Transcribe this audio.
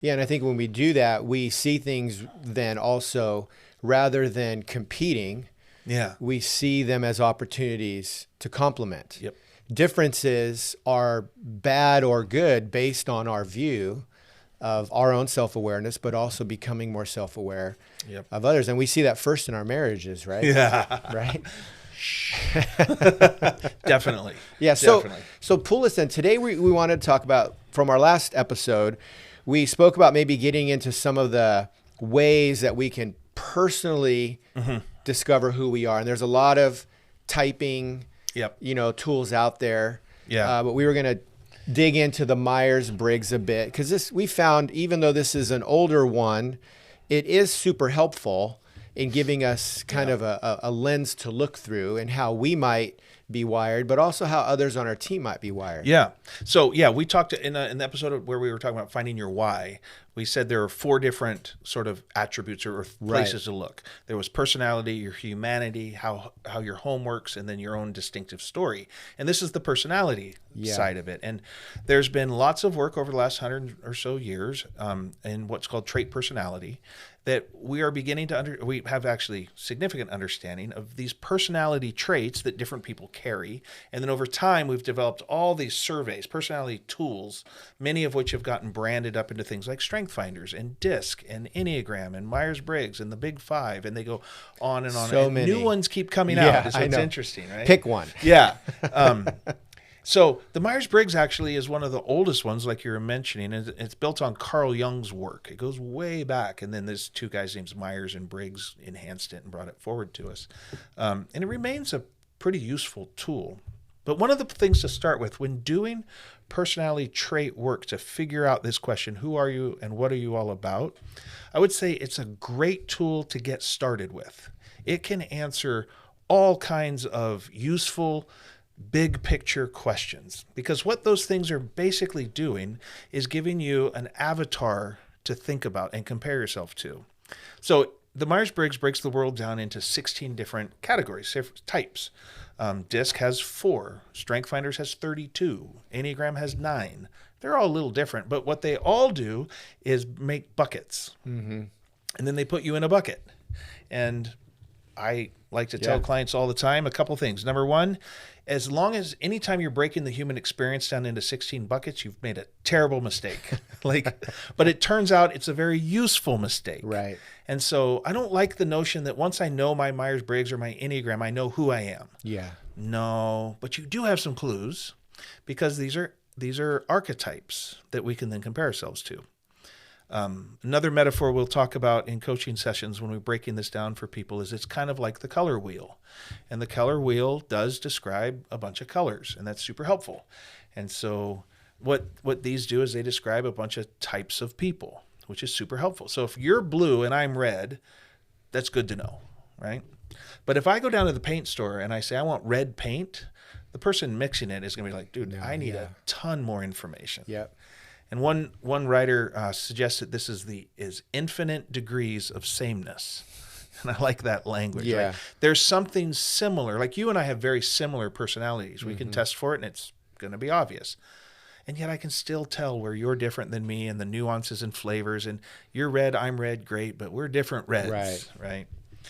Yeah, and I think when we do that, we see things then also, rather than competing, Yeah. we see them as opportunities to complement. Yep. Differences are bad or good based on our view of our own self-awareness, but also becoming more self-aware Yep. of others. And we see that first in our marriages, right? Yeah. Right? Definitely. Yeah. So, Definitely. so pull us in. Today we wanted to talk about, from our last episode, we spoke about maybe getting into some of the ways that we can personally discover who we are. And there's a lot of typing, Yep. tools out there. Yeah. But we were going to dig into the Myers-Briggs a bit, because we found, even though this is an older one, it is super helpful in giving us kind of a lens to look through and how we might be wired, but also how others on our team might be wired. Yeah. So we talked in the episode where we were talking about finding your why. We said there are 4 different sort of attributes or places to look. There was personality, your humanity, how your home works, and then your own distinctive story. And this is the personality side of it. And there's been lots of work over the last 100 or so years in what's called trait personality, that we are beginning to we have actually significant understanding of these personality traits that different people carry. And then over time, we've developed all these surveys, personality tools, many of which have gotten branded up into things like Strength Finders and DISC and Enneagram and Myers-Briggs and the Big Five, and they go on and on. So and many new ones keep coming Yeah, out. So I it's know. interesting, right? Pick one. Yeah. So the Myers-Briggs actually is one of the oldest ones, like you were mentioning. And it's built on Carl Jung's work. It goes way back. And then there's 2 guys named Myers and Briggs enhanced it and brought it forward to us. And it remains a pretty useful tool. But one of the things to start with when doing personality trait work to figure out this question, who are you and what are you all about? I would say it's a great tool to get started with. It can answer all kinds of useful big picture questions, because what those things are basically doing is giving you an avatar to think about and compare yourself to. So the Myers-Briggs breaks the world down into 16 different categories, types. DISC has 4. Strength Finders has 32. Enneagram has 9. They're all a little different, but what they all do is make buckets. And then they put you in a bucket. And I like to tell clients all the time a couple things. Number one, as long as anytime you're breaking the human experience down into 16 buckets, you've made a terrible mistake. But it turns out it's a very useful mistake. Right. And so I don't like the notion that once I know my Myers-Briggs or my Enneagram, I know who I am. Yeah. No, but you do have some clues, because these are archetypes that we can then compare ourselves to. Another metaphor we'll talk about in coaching sessions when we're breaking this down for people is it's kind of like the color wheel. And the color wheel does describe a bunch of colors, and that's super helpful. And so what these do is they describe a bunch of types of people, which is super helpful. So if you're blue and I'm red, that's good to know, right? But if I go down to the paint store and I say I want red paint, the person mixing it is going to be like, dude, I need a ton more information. Yep. And one writer suggests that this is infinite degrees of sameness. And I like that language. Yeah. Right? There's something similar. Like you and I have very similar personalities. We can test for it and it's going to be obvious. And yet I can still tell where you're different than me and the nuances and flavors. And you're red, I'm red, great, but we're different reds. Right.